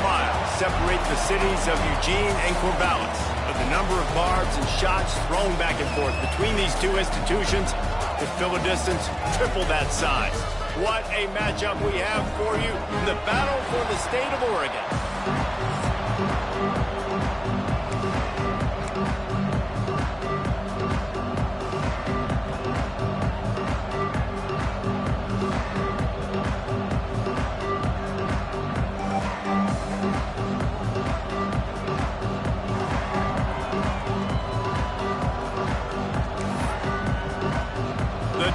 miles separate the cities of Eugene and Corvallis, but the number of barbs and shots thrown back and forth between these two institutions could fill a distance triple that size. What a matchup we have for you, the battle for the state of Oregon.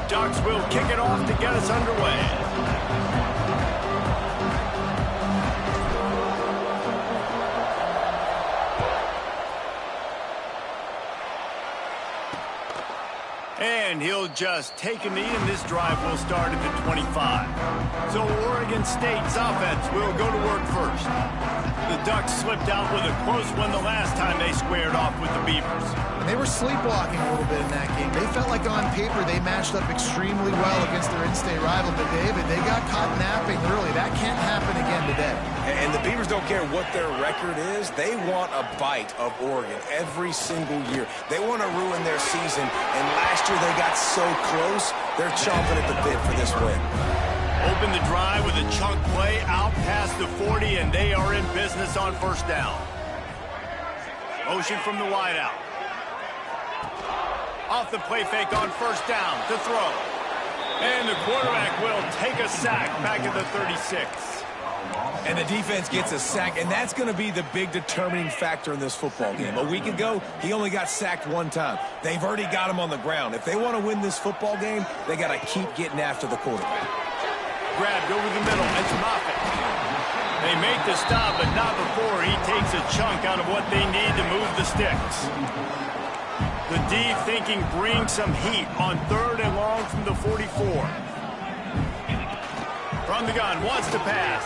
Ducks will kick it off to get us underway. And he'll just take a knee, and this drive will start at the 25. So Oregon State's offense will go to work first. The Ducks slipped out with a close one the last time they squared off with the Beavers. They were sleepwalking a little bit in that game. They felt like on paper they matched up extremely well against their in-state rival. But, David, they got caught napping early. That can't happen again today. And the Beavers don't care what their record is. They want a bite of Oregon every single year. They want to ruin their season. And last year they got so close, they're chomping at the bit for this win. Open the drive with a chunk play out past the 40, and they are in business on first down. Motion from the wideout. Off the play fake on first down to throw. And the quarterback will take a sack back at the 36. And the defense gets a sack, and that's going to be the big determining factor in this football game. A week ago, he only got sacked one time. They've already got him on the ground. If they want to win this football game, they got to keep getting after the quarterback. Grabbed over the middle. It's Moffitt. They make the stop, but not before he takes a chunk out of what they need to move the sticks. The D thinking bring some heat on 3rd and long from the 44. From the gun, wants to pass.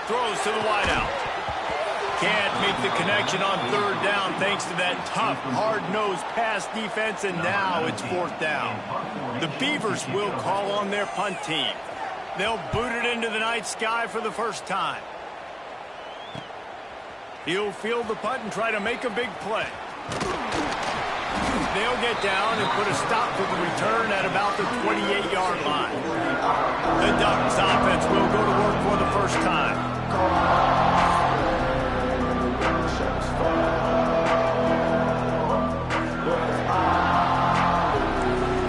Throws to the wideout. Can't make the connection on 3rd down thanks to that tough, hard-nosed pass defense, and now it's 4th down. The Beavers will call on their punt team. They'll boot it into the night sky for the first time. He'll field the punt and try to make a big play. They'll get down and put a stop to the return at about the 28-yard line. The Ducks offense will go to work for the first time.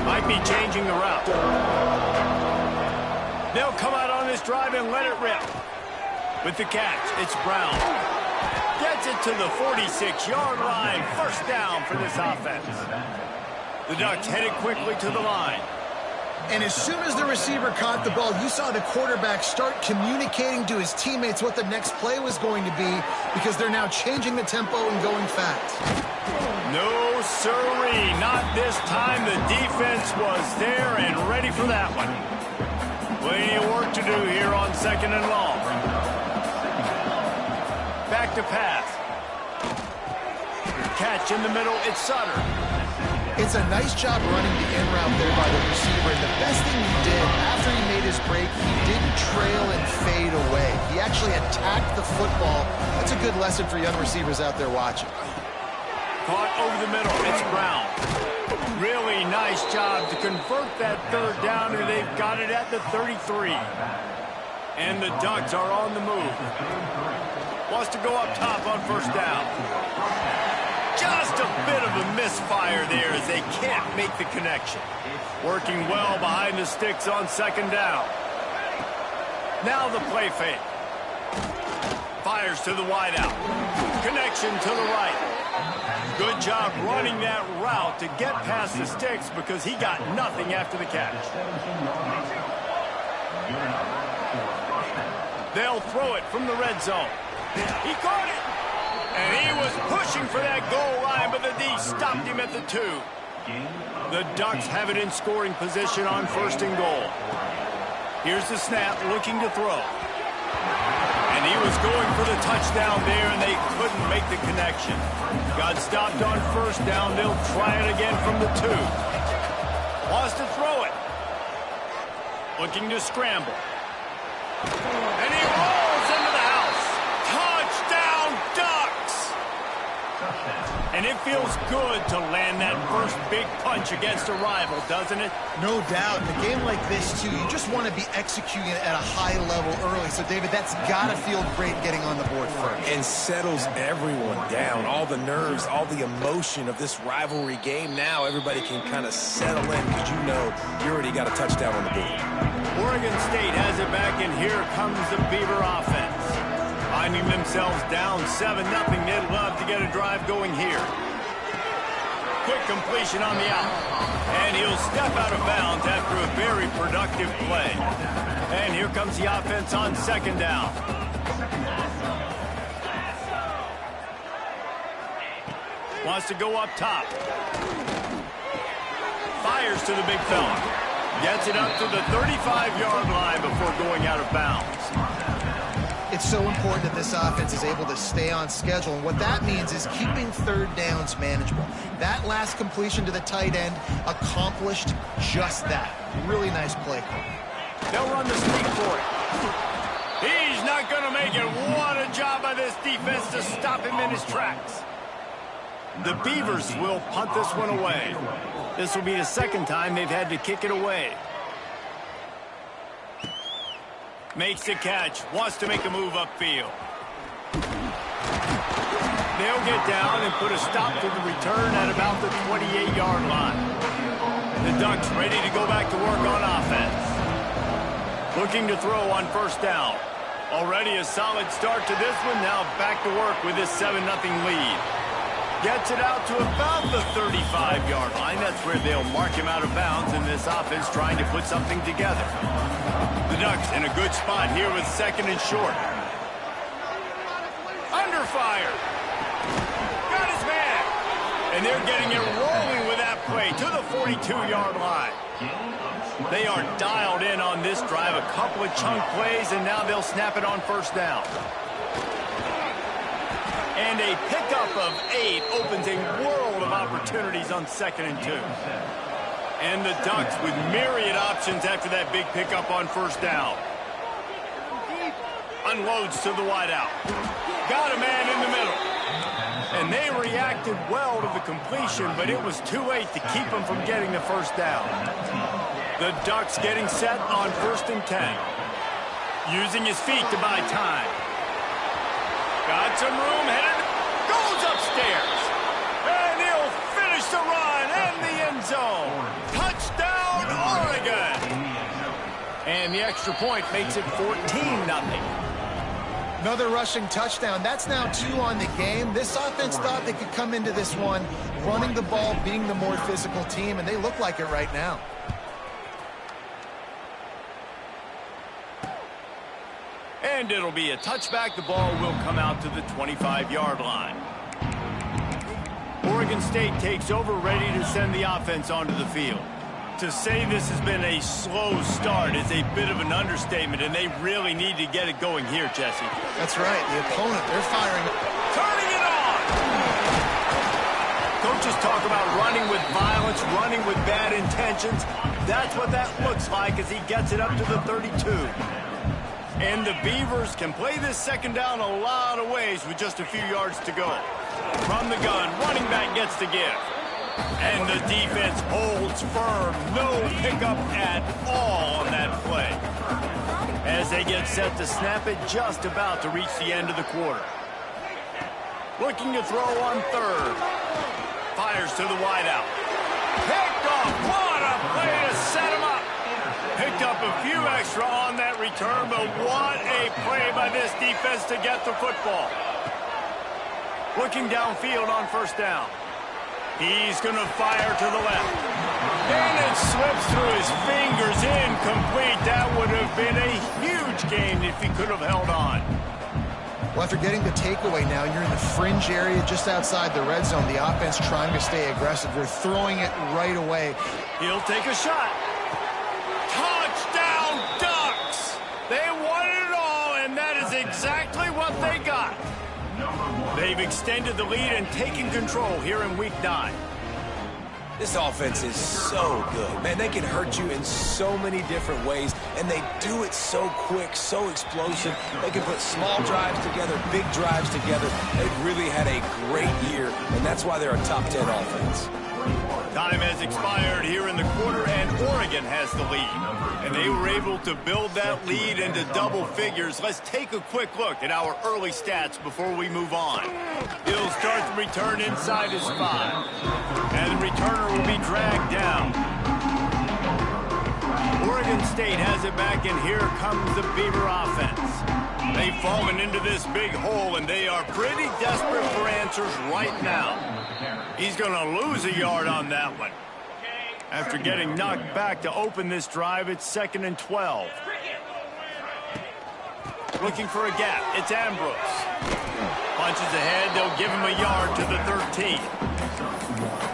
Might be changing the route. They'll come out on this drive and let it rip. With the catch, it's Brown. Gets it to the 46-yard line. First down for this offense. The Ducks headed quickly to the line. And as soon as the receiver caught the ball, you saw the quarterback start communicating to his teammates what the next play was going to be, because they're now changing the tempo and going fast. No sirree, not this time. The defense was there and ready for that one. Plenty of work to do here on 2nd and long. Back to pass. Catch in the middle, it's Sutter. It's a nice job running the in route there by the receiver. And the best thing he did after he made his break, he didn't trail and fade away. He actually attacked the football. That's a good lesson for young receivers out there watching. Caught over the middle, it's Brown. Really nice job to convert that 3rd down, and they've got it at the 33. And the Ducks are on the move. Wants to go up top on first down. Just a bit of a misfire there as they can't make the connection. Working well behind the sticks on 2nd down. Now the play fake. Fires to the wideout. Connection to the right. Good job running that route to get past the sticks because he got nothing after the catch. They'll throw it from the red zone. He caught it. And he was pushing for that goal line, but the D stopped him at the 2. The Ducks have it in scoring position on 1st and goal. Here's the snap, looking to throw. And he was going for the touchdown there, and they couldn't make the connection. Got stopped on 1st down. They'll try it again from the 2. Wants to throw it. Looking to scramble. And he rolls into the house. And it feels good to land that first big punch against a rival, doesn't it? No doubt. In a game like this, too, you just want to be executing it at a high level early. So, David, that's got to feel great getting on the board first. And settles everyone down. All the nerves, all the emotion of this rivalry game. Now everybody can kind of settle in because you know you already got a touchdown on the board. Oregon State has it back, and here comes the Beaver offense. Finding themselves down 7-0, they'd love to get a drive going here. Quick completion on the out. And he'll step out of bounds after a very productive play. And here comes the offense on second down. Wants to go up top. Fires to the big fella. Gets it up to the 35-yard line before going out of bounds. It's so important that this offense is able to stay on schedule, and what that means is keeping third downs manageable. That last completion to the tight end accomplished just that. Really nice play call. They'll run the sneak for it. He's not going to make it. What a job by this defense to stop him in his tracks. The Beavers will punt this one away. This will be the second time they've had to kick it away. Makes the catch, wants to make a move upfield. They'll get down and put a stop to the return at about the 28-yard line. The Ducks ready to go back to work on offense. Looking to throw on first down. Already a solid start to this one, now back to work with this 7-0 lead. Gets it out to about the 35-yard line. That's where they'll mark him out of bounds, and this offense trying to put something together. The Ducks in a good spot here with second and short. Under fire. Got his man. And they're getting it rolling with that play to the 42-yard line. They are dialed in on this drive. A couple of chunk plays, and now they'll snap it on first down. And a pickup of 8 opens a world of opportunities on 2nd and 2. And the Ducks with myriad options after that big pickup on first down. Unloads to the wideout. Got a man in the middle. And they reacted well to the completion, but it was too late to keep them from getting the first down. The Ducks getting set on 1st and 10. Using his feet to buy time. Got some room, headed, goes upstairs. And he'll finish the run in the end zone. Touchdown, Oregon. And the extra point makes it 14-0. Another rushing touchdown. That's now 2 on the game. This offense thought they could come into this one running the ball, being the more physical team, and they look like it right now. And it'll be a touchback. The ball will come out to the 25-yard line. Oregon State takes over, ready to send the offense onto the field. To say this has been a slow start is a bit of an understatement, and they really need to get it going here, Jesse. That's right. The opponent, they're firing. Turning it on! Coaches talk about running with violence, running with bad intentions. That's what that looks like as he gets it up to the 32. And the Beavers can play this second down a lot of ways with just a few yards to go. From the gun, running back gets the give. And the defense holds firm. No pickup at all on that play. As they get set to snap it, just about to reach the end of the quarter. Looking to throw on 3rd. Fires to the wideout. Picked off. What a play to set him up. Picked up a few extra on that return, but what a play by this defense to get the football. Looking downfield on first down. He's going to fire to the left. And it slips through his fingers, incomplete. That would have been a huge gain if he could have held on. Well, after getting the takeaway now, you're in the fringe area just outside the red zone. The offense trying to stay aggressive. They're throwing it right away. He'll take a shot. Touchdown, Ducks! They wanted it all, and that is exactly what they got. They've extended the lead and taken control here in Week 9. This offense is so good. Man, they can hurt you in so many different ways, and they do it so quick, so explosive. They can put small drives together, big drives together. They've really had a great year, and that's why they're a top 10 offense. Time has expired here in the quarter, and Oregon has the lead. And they were able to build that lead into double figures. Let's take a quick look at our early stats before we move on. He'll start the return inside his 5. And the returner will be dragged down. Oregon State has it back, and here comes the Beaver offense. They've fallen into this big hole, and they are pretty desperate for answers right now. He's going to lose a yard on that one. After getting knocked back to open this drive, it's 2nd and 12. Looking for a gap. It's Ambrose. Punches ahead. They'll give him a yard to the 13.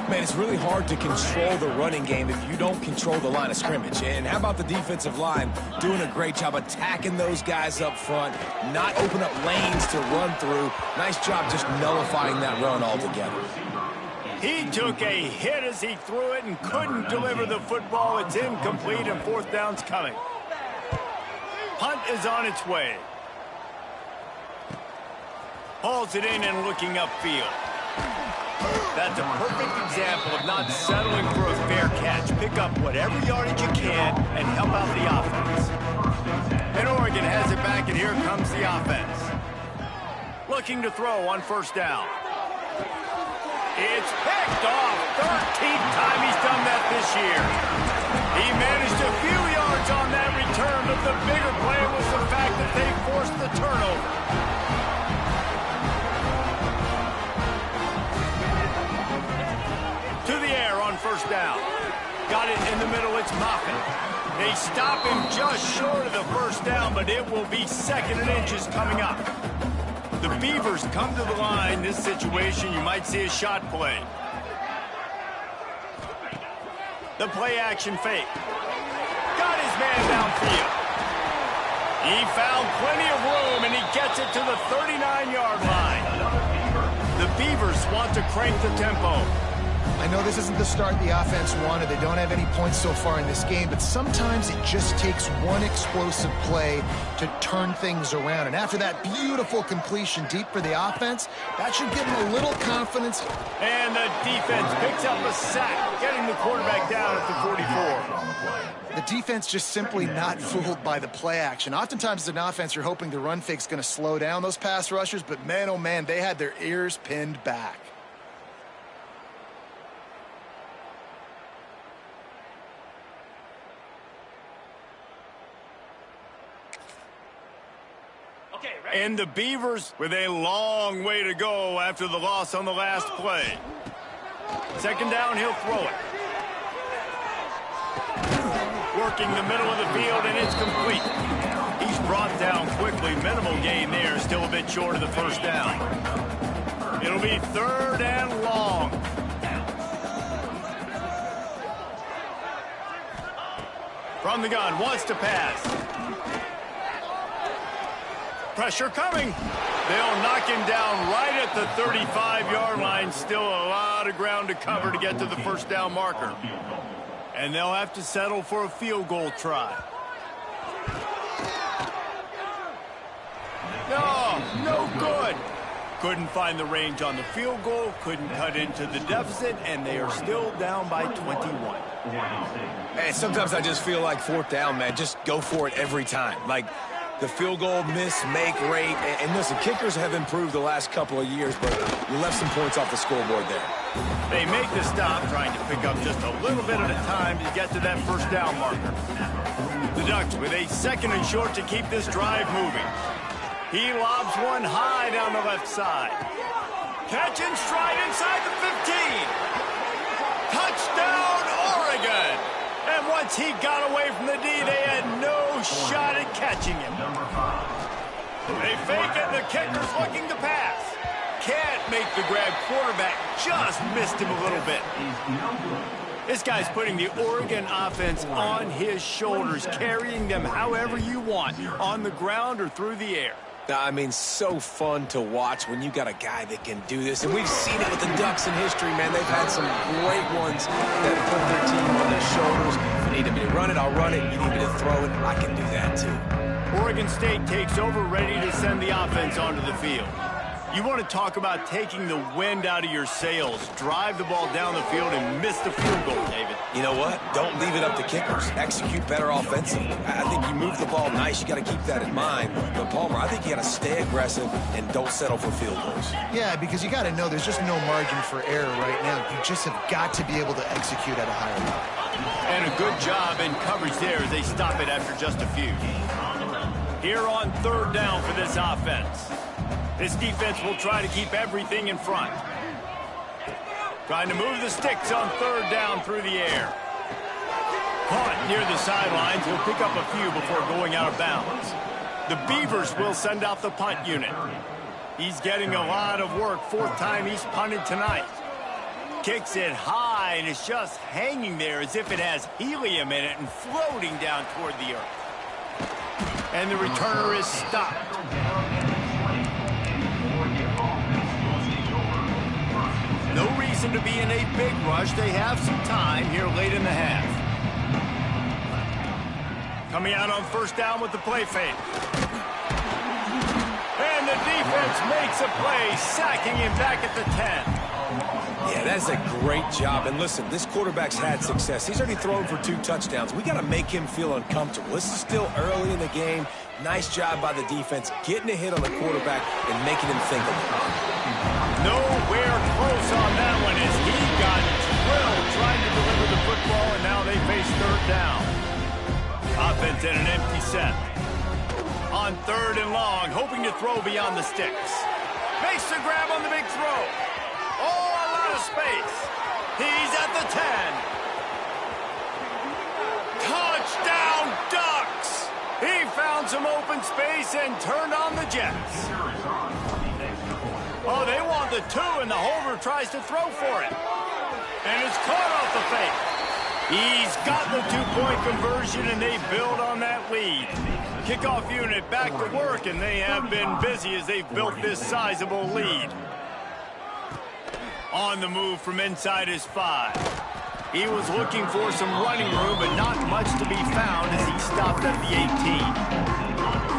Man, it's really hard to control the running game if you don't control the line of scrimmage. And how about the defensive line doing a great job attacking those guys up front, not open up lanes to run through. Nice job just nullifying that run altogether. He took a hit as he threw it and couldn't deliver the football. It's incomplete, and 4th down's coming. Punt is on its way. Hauls it in and looking upfield. That's a perfect example of not settling for a fair catch. Pick up whatever yardage you can and help out the offense. And Oregon has it back, and here comes the offense. Looking to throw on 1st down. It's picked off. 13th time he's done that this year. He managed a few yards on that return, but the bigger play was the fact that they forced the turnover. To the air on 1st down. Got it in the middle. It's Moffitt. They stop him just short of the 1st down, but it will be 2nd and inches coming up. The Beavers come to the line. This situation, you might see a shot play. The play action fake. Got his man downfield. He found plenty of room, and he gets it to the 39-yard line. The Beavers want to crank the tempo. I know this isn't the start the offense wanted. They don't have any points so far in this game, but sometimes it just takes one explosive play to turn things around. And after that beautiful completion deep for the offense, that should give them a little confidence. And the defense picks up a sack, getting the quarterback down at the 44. The defense just simply not fooled by the play action. Oftentimes as an offense, you're hoping the run fake's going to slow down those pass rushers, but man, oh man, they had their ears pinned back. And the Beavers with a long way to go after the loss on the last play. 2nd down, he'll throw it. Working the middle of the field, and it's complete. He's brought down quickly. Minimal gain there, still a bit short of the 1st down. It'll be 3rd and long. From the gun, wants to pass. Pressure coming. They'll knock him down right at the 35-yard line. Still a lot of ground to cover to get to the 1st down marker. And they'll have to settle for a field goal try. No good. Couldn't find the range on the field goal, couldn't cut into the deficit, and they are still down by 21. Hey, sometimes I just feel like 4th down, man. Just go for it every time. Like, the field goal miss-make rate. And listen, kickers have improved the last couple of years, but you left some points off the scoreboard there. They make the stop, trying to pick up just a little bit at a time to get to that 1st down marker. The Ducks with a 2nd and short to keep this drive moving. He lobs one high down the left side. Catch and stride inside the 15. Touchdown, Oregon! And once he got away from the D, they had no shot at catching him. They fake it, and the kicker's looking to pass. Can't make the grab. Quarterback just missed him a little bit. This guy's putting the Oregon offense on his shoulders, carrying them however you want, on the ground or through the air. I mean, so fun to watch when you got a guy that can do this. And we've seen it with the Ducks in history, man. They've had some great ones that put their team on their shoulders. If you need me to run it, I'll run it. You need me to throw it, I can do that too. Oregon State takes over, ready to send the offense onto the field. You want to talk about taking the wind out of your sails. Drive the ball down the field and miss the field goal, David. You know what? Don't leave it up to kickers. Execute better offensively. I think you move the ball nice. You got to keep that in mind. But, Palmer, I think you got to stay aggressive and don't settle for field goals. Yeah, because you got to know there's just no margin for error right now. You just have got to be able to execute at a higher level. And a good job in coverage there as they stop it after just a few. Here on third down for this offense. This defense will try to keep everything in front. Trying to move the sticks on third down through the air. Caught near the sidelines. He'll pick up a few before going out of bounds. The Beavers will send out the punt unit. He's getting a lot of work. Fourth time he's punted tonight. Kicks it high and it's just hanging there as if it has helium in it and floating down toward the earth. And the returner is stopped. No reason to be in a big rush. They have some time here late in the half. Coming out on first down with the play fake. And the defense makes a play, sacking him back at the 10. Yeah, that's a great job. And listen, this quarterback's had success. He's already thrown for 2 touchdowns. We got to make him feel uncomfortable. This is still early in the game. Nice job by the defense, getting a hit on the quarterback and making him think of it. Nowhere close on that one as he got drilled trying to deliver the football, and now they face third down. Offense in an empty set. On third and long, hoping to throw beyond the sticks. Makes the grab on the big throw. Oh, a lot of space. He's at the 10. Touchdown, Ducks! He found some open space and turned on the Jets. Oh, they want the 2, and the holder tries to throw for it. And it's caught off the fake. He's got the 2-point conversion, and they build on that lead. Kickoff unit back to work, and they have been busy as they've built this sizable lead. On the move from inside his 5. He was looking for some running room, but not much to be found as he stopped at the 18.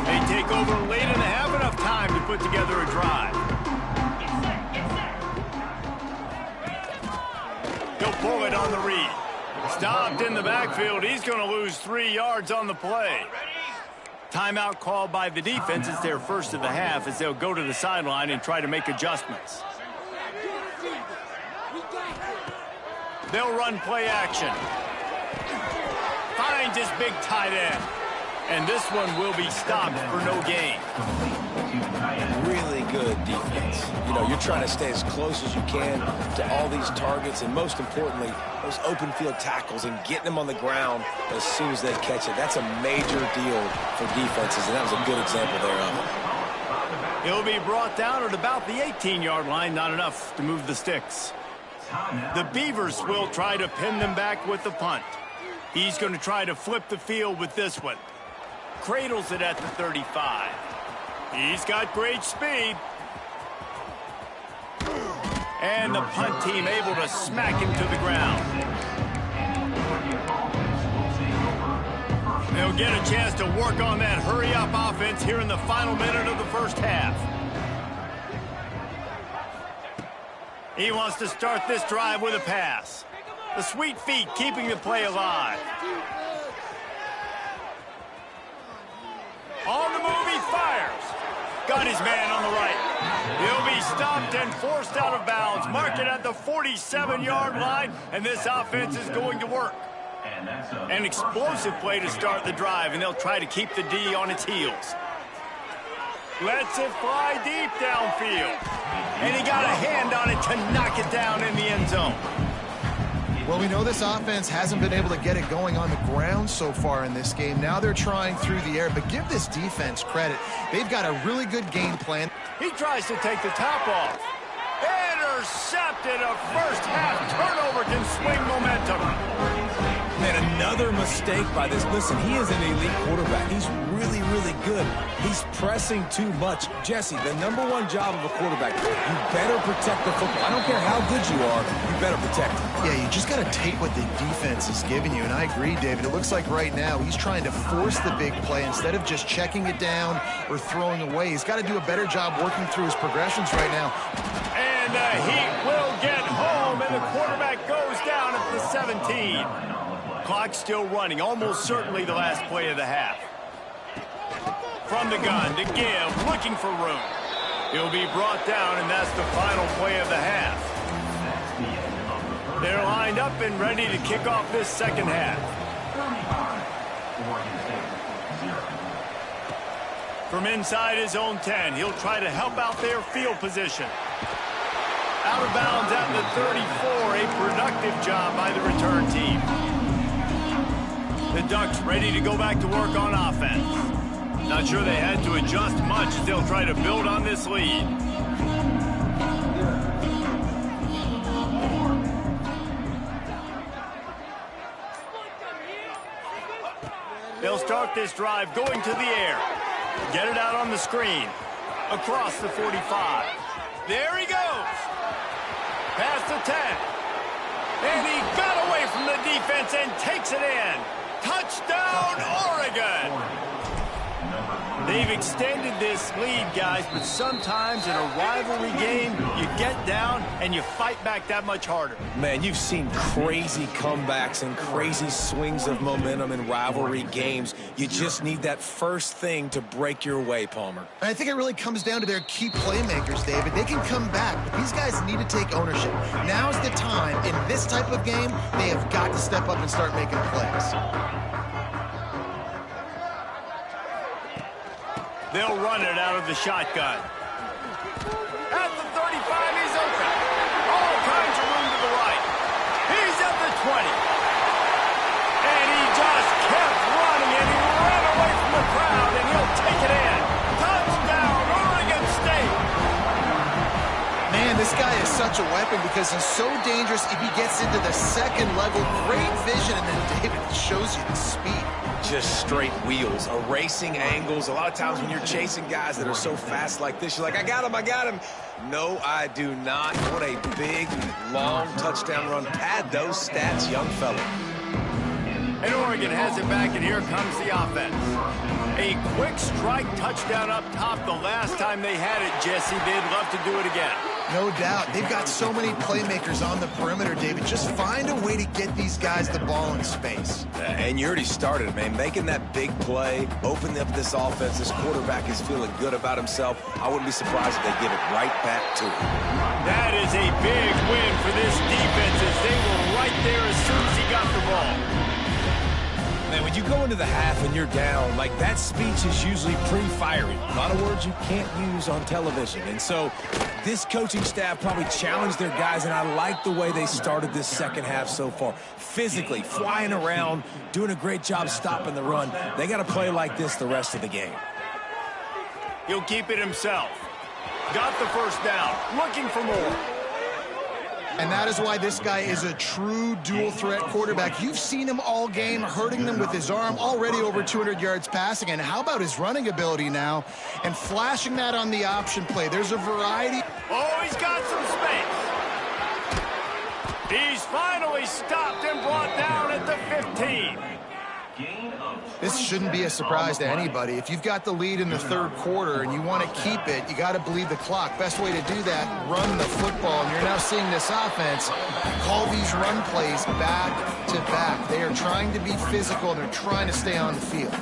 They take over late in the half, enough time to put together a drive. He'll pull it on the read. Stopped in the backfield. He's going to lose 3 yards on the play. Timeout called by the defense. It's their first of the half as they'll go to the sideline and try to make adjustments. They'll run play action. Finds his big tight end. And this one will be stopped for no gain. Really good defense. You know, you're trying to stay as close as you can to all these targets, and most importantly, those open field tackles and getting them on the ground as soon as they catch it. That's a major deal for defenses, and that was a good example there of it. He'll be brought down at about the 18-yard line, not enough to move the sticks. The Beavers will try to pin them back with the punt. He's going to try to flip the field with this one. Cradles it at the 35. He's got great speed. And the punt team able to smack him to the ground. They'll get a chance to work on that hurry-up offense here in the final minute of the first half. He wants to start this drive with a pass. The sweet feet keeping the play alive. On the move, he fires. Got his man on the right. He'll be stopped and forced out of bounds. Marked it at the 47-yard line, and this offense is going to work. An explosive play to start the drive, and they'll try to keep the D on its heels. Lets it fly deep downfield. And he got a hand on it to knock it down in the end zone. Well, we know this offense hasn't been able to get it going on the ground so far in this game. Now they're trying through the air, but give this defense credit. They've got a really good game plan. He tries to take the top off. Intercepted. A first half turnover can swing momentum. Man, Another mistake by this. Listen, he is an elite quarterback. He's really, really good. He's pressing too much. Jesse, the #1 job of a quarterback, you better protect the football. I don't care how good you are, you better protect it. Yeah, you just got to take what the defense is giving you, and I agree, David. It looks like right now he's trying to force the big play instead of just checking it down or throwing away. He's got to do a better job working through his progressions right now. And the Heat will get home, and the quarterback goes down at the 17. Clock still running, almost certainly the last play of the half. From the gun to give, looking for room. He'll be brought down, and that's the final play of the half. They're lined up and ready to kick off this second half. From inside his own 10, he'll try to help out their field position. Out of bounds at the 34, a productive job by the return team. The Ducks ready to go back to work on offense. Not sure they had to adjust much as they'll try to build on this lead. They'll start this drive going to the air. Get it out on the screen. Across the 45. There he goes. Past the 10. And he got away from the defense and takes it in. Touchdown, Oregon! They've extended this lead, guys, but sometimes in a rivalry game, you get down and you fight back that much harder. Man, you've seen crazy comebacks and crazy swings of momentum in rivalry games. You just need that first thing to break your way, Palmer. And I think it really comes down to their key playmakers, David. They can come back, but these guys need to take ownership. Now's the time. In this type of game, they have got to step up and start making plays. They'll run it out of the shotgun. At the 35, he's open. All kinds of room to the right. He's at the 20. And he just kept running, and he ran away from the crowd, and he'll take it in. Touchdown, Oregon State. Man, this guy is such a weapon because he's so dangerous if he gets into the second level. Great vision, and then David shows you the speed. Just straight wheels, erasing angles. A lot of times when you're chasing guys that are so fast like this, you're like, I got him. No, I do not. What a big, long touchdown run. Pad those stats, young fella. And Oregon has it back, and here comes the offense. A quick strike touchdown up top the last time they had it, Jesse. They'd love to do it again. No doubt. They've got so many playmakers on the perimeter, David. Just find a way to get these guys the ball in space. And you already started, man. Making that big play, opening up this offense. This quarterback is feeling good about himself. I wouldn't be surprised if they give it right back to him. That is a big win for this defense as they were right there as soon as he got the ball. Man, when you go into the half and you're down, like that speech is usually pre-fiery. A lot of words you can't use on television. And so this coaching staff probably challenged their guys, and I like the way they started this second half so far. Physically, flying around, doing a great job stopping the run. They got to play like this the rest of the game. He'll keep it himself. Got the first down, looking for more. And that is why this guy is a true dual-threat quarterback. You've seen him all game, hurting them with his arm, already over 200 yards passing. And how about his running ability now? And flashing that on the option play. There's a variety. Oh, he's got some space. He's finally stopped and brought down at the 15. This shouldn't be a surprise to anybody. If you've got the lead in the third quarter and you want to keep it, you got to bleed the clock. Best way to do that, run the football. And you're now seeing this offense call these run plays back to back. They are trying to be physical, and they're trying to stay on the field.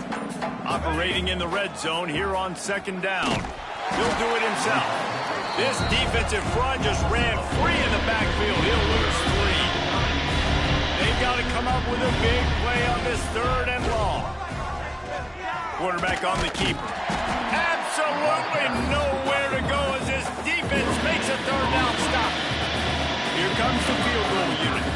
Operating in the red zone here on second down. He'll do it himself. This defensive front just ran free in the backfield. He'll lose 3. They've got to come up with a big play on this third and long. Quarterback on the keeper. Absolutely nowhere to go as this defense makes a third down stop. Here comes the field goal unit.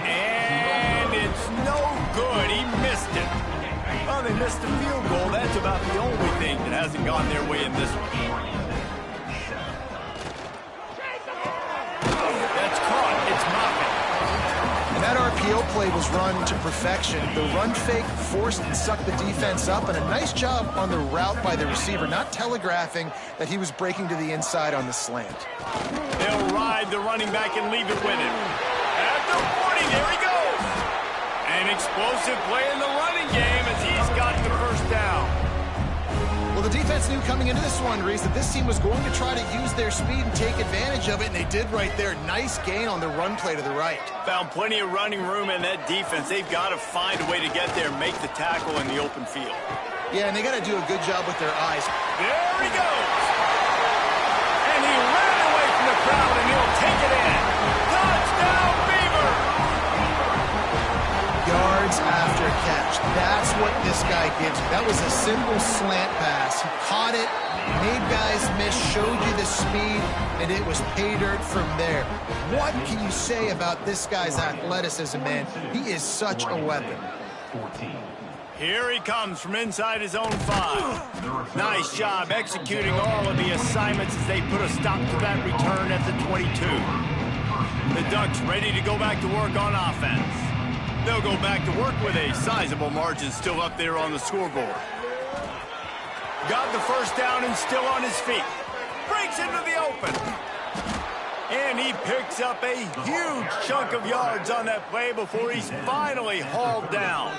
And it's no good. He missed it. Well, they missed the field goal. That's about the only thing that hasn't gone their way in this one. That's caught. It's mocked. And that RPO play was run to perfection. The run fake forced and sucked the defense up, and a nice job on the route by the receiver, not telegraphing that he was breaking to the inside on the slant. They'll ride the running back and leave it with him. At the 40, there he goes. An explosive play in the running game as he's got the first down. Well, the defense knew coming into this one, Reese, that this team was going to try to use their speed and take advantage of it, and they did right there. Nice gain on the run play to the right. Found plenty of running room in that defense. They've got to find a way to get there and make the tackle in the open field. Yeah, and they got to do a good job with their eyes. There he goes. And he ran away from the crowd, and he'll take it in. Touchdown, Beaver! Yards after catch. That's what this guy gives you. That was a simple slant pass. He caught it, made guys miss, showed you the speed, and it was pay dirt from there. What can you say about this guy's athleticism, man? He is such a weapon. Here he comes from inside his own 5. Nice job executing all of the assignments as they put a stop to that return at the 22. The Ducks ready to go back to work on offense. They'll go back to work with a sizable margin still up there on the scoreboard. Got the first down and still on his feet. Breaks into the open. And he picks up a huge chunk of yards on that play before he's finally hauled down.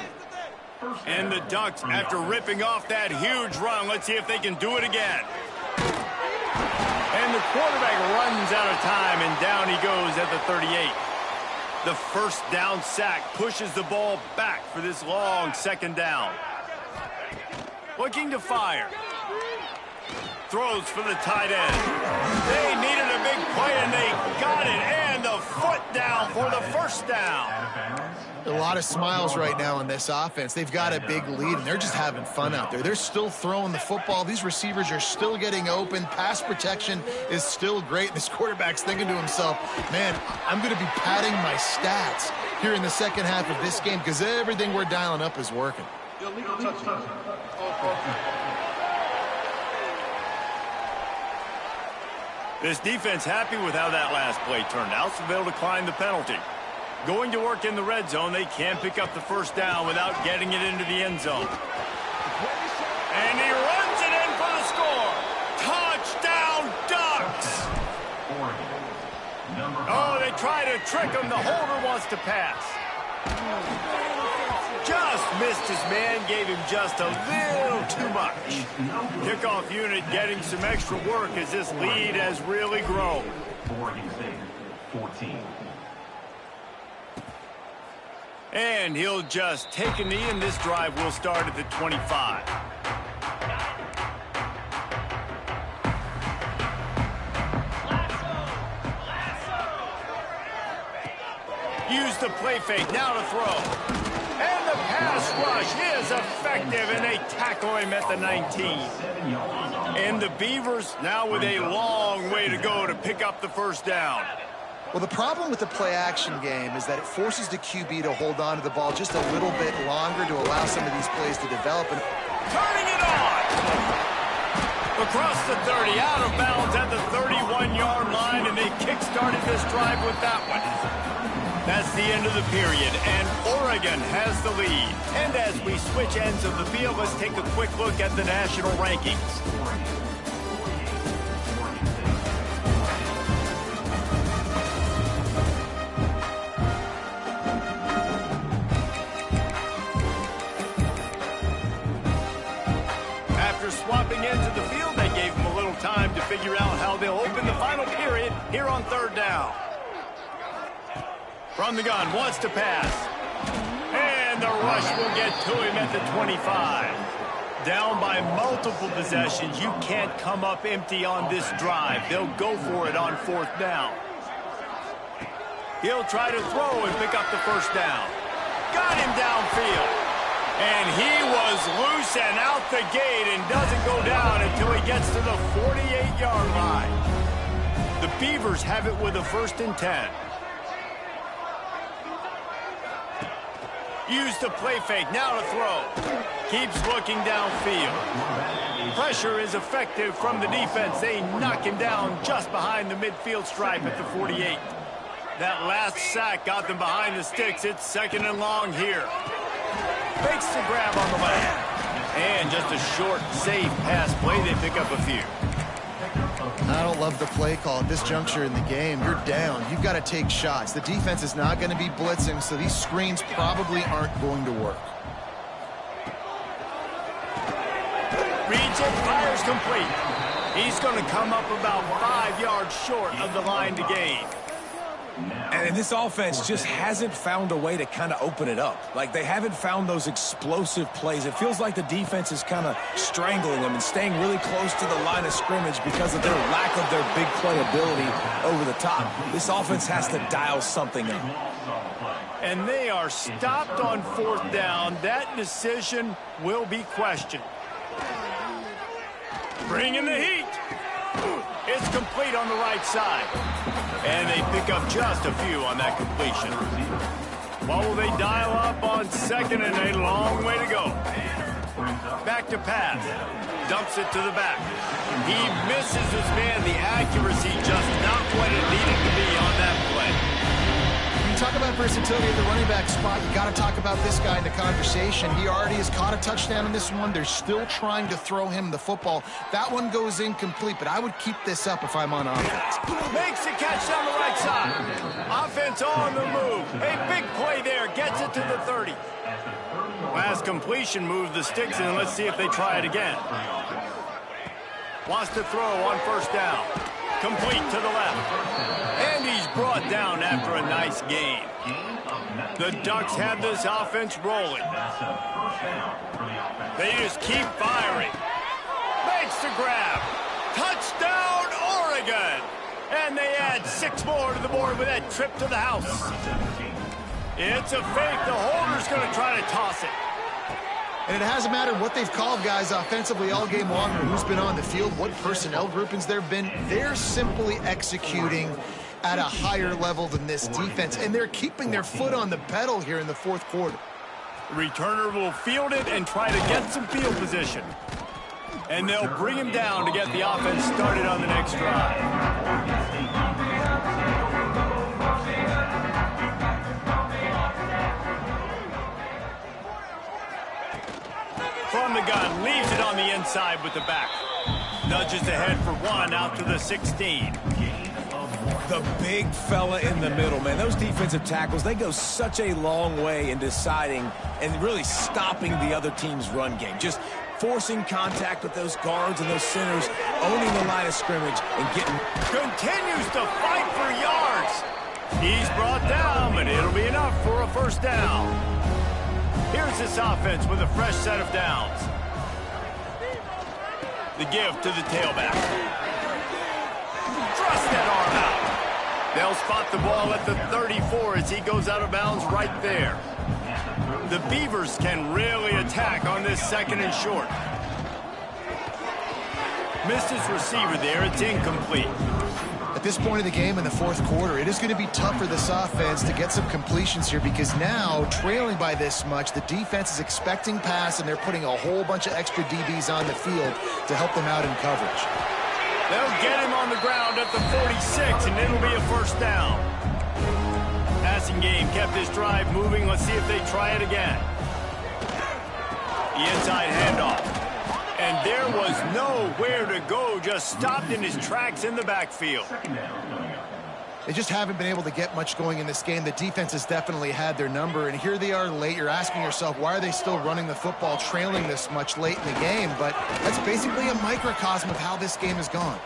And the Ducks, after ripping off that huge run, let's see if they can do it again. And the quarterback runs out of time, and down he goes at the 38. The first down sack pushes the ball back for this long second down. Looking to fire. Throws for the tight end. They needed a big play, and they got it. And the foot down for the first down. A lot of smiles right now on this offense. They've got a big lead, and they're just having fun out there. They're still throwing the football. These receivers are still getting open. Pass protection is still great. This quarterback's thinking to himself, man, I'm going to be padding my stats here in the second half of this game because everything we're dialing up is working. This defense happy with how that last play turned out, so they'll decline the penalty. Going to work in the red zone, they can't pick up the first down without getting it into the end zone. And he runs it in for the score. Touchdown, Ducks! Oh, they try to trick him. The holder wants to pass. Just missed his man, gave him just a little too much. Kickoff unit getting some extra work as this lead has really grown. 14. And he'll just take a knee, and this drive will start at the 25. Use the play fake, now to throw. And the pass rush is effective, and they tackle him at the 19. And the Beavers now with a long way to go to pick up the first down. Well, the problem with the play-action game is that it forces the QB to hold on to the ball just a little bit longer to allow some of these plays to develop. And turning it on! Across the 30, out of bounds at the 31-yard line, and they kick-started this drive with that one. That's the end of the period, and Oregon has the lead. And as we switch ends of the field, let's take a quick look at the national rankings. Swapping into the field, they gave him a little time to figure out how they'll open the final period here on third down. From the gun, wants to pass. And the rush will get to him at the 25. Down by multiple possessions, you can't come up empty on this drive. They'll go for it on fourth down. He'll try to throw and pick up the first down. Got him downfield. And he was loose and out the gate and doesn't go down until he gets to the 48-yard line. The Beavers have it with a 1st and 10. Use the play fake, now to throw. Keeps looking downfield. Pressure is effective from the defense. They knock him down just behind the midfield stripe at the 48. That last sack got them behind the sticks. It's 2nd and long here. Makes the grab on the left. And just a short, safe pass play. They pick up a few. I don't love the play call at this juncture in the game. You're down. You've got to take shots. The defense is not going to be blitzing, so these screens probably aren't going to work. Reads it, fires complete. He's going to come up about 5 yards short of the line to gain. And this offense just hasn't found a way to kind of open it up. Like, they haven't found those explosive plays. It feels like the defense is kind of strangling them and staying really close to the line of scrimmage because of their lack of their big play ability over the top. This offense has to dial something up. And they are stopped on 4th down. That decision will be questioned. Bringing the heat. It's complete on the right side. And they pick up just a few on that completion. What will they dial up on 2nd and a long way to go? Back to pass. Dumps it to the back. He misses his man. The accuracy just not what it needed to be on that play. Talk about versatility at the running back spot. You got to talk about this guy in the conversation. He already has caught a touchdown in this one. They're still trying to throw him the football. That one goes incomplete, but I would keep this up if I'm on offense. Makes the catch down the right side. Offense on the move. A big play there. Gets it to the 30. Last completion moves the sticks in. Let's see if they try it again. Wants to throw on 1st down. Complete to the left. And he's brought down after a nice gain. The Ducks have this offense rolling. They just keep firing. Makes the grab. Touchdown, Oregon. And they add 6 more to the board with that trip to the house. It's a fake. The holder's going to try to toss it. And it hasn't mattered what they've called guys offensively all game long or who's been on the field, what personnel groupings there have been. They're simply executing at a higher level than this defense, and they're keeping their foot on the pedal here in the 4th quarter. The returner will field it and try to get some field position. And they'll bring him down to get the offense started on the next drive. From the gun, leaves it on the inside with the back. Nudges ahead for 1 out to the 16. The big fella in the middle, man. Those defensive tackles, they go such a long way in deciding and really stopping the other team's run game. Just forcing contact with those guards and those centers, owning the line of scrimmage and getting... Continues to fight for yards. He's brought down, but it'll be enough for a 1st down. Here's this offense with a fresh set of downs. The give to the tailback. Thrust that arm out. They'll spot the ball at the 34 as he goes out of bounds right there. The Beavers can really attack on this 2nd and short. Missed his receiver there. It's incomplete. At this point of the game in the 4th quarter, it is going to be tough for this offense to get some completions here because now, trailing by this much, the defense is expecting pass and they're putting a whole bunch of extra DBs on the field to help them out in coverage. They'll get him on the ground at the 46, and it'll be a 1st down. Passing game kept this drive moving. Let's see if they try it again. The inside handoff. And there was nowhere to go, just stopped in his tracks in the backfield. They just haven't been able to get much going in this game. The defense has definitely had their number, and here they are late. You're asking yourself, why are they still running the football, trailing this much late in the game? But that's basically a microcosm of how this game has gone.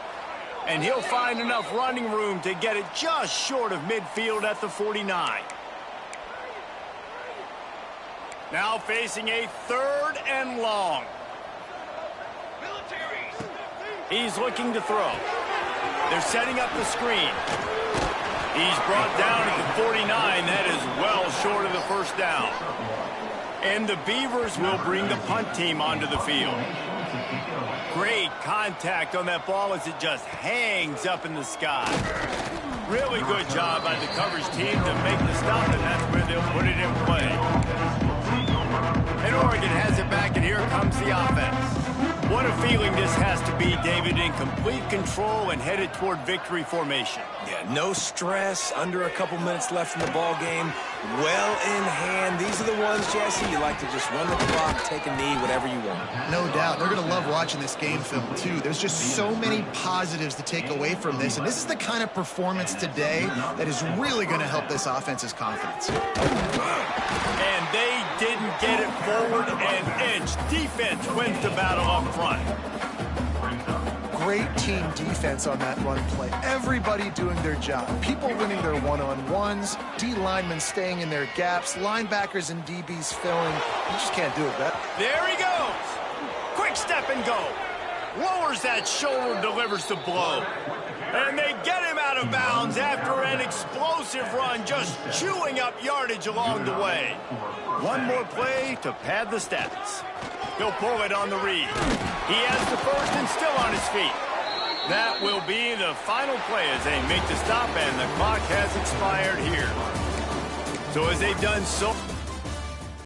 And he'll find enough running room to get it just short of midfield at the 49. Now facing a 3rd and long. He's looking to throw. They're setting up the screen. He's brought down at the 49. That is well short of the 1st down. And the Beavers will bring the punt team onto the field. Great contact on that ball as it just hangs up in the sky. Really good job by the coverage team to make the stop, and that's where they'll put it in play. And Oregon has it back, and here comes the offense. What a feeling this has to be, David, in complete control and headed toward victory formation. Yeah, no stress, under a couple minutes left in the ball game, well in hand. These are the ones, Jesse, you like to just run the clock, take a knee, whatever you want. No doubt. They're going to love watching this game film, too. There's just so many positives to take away from this, and this is the kind of performance today that is really going to help this offense's confidence. And they didn't get it forward an inch. Defense wins the battle up front. Great team defense on that run play. Everybody doing their job. People winning their one-on-ones, D linemen staying in their gaps, linebackers and DBs filling. You just can't do it, Bet. There he goes. Quick step and go. Lowers that shoulder, delivers the blow. And they get him out of bounds after an explosive run, just chewing up yardage along the way. One more play to pad the stats. He'll pull it on the read. He has the first and still on his feet. That will be the final play as they make the stop, and the clock has expired here. So as they've done so...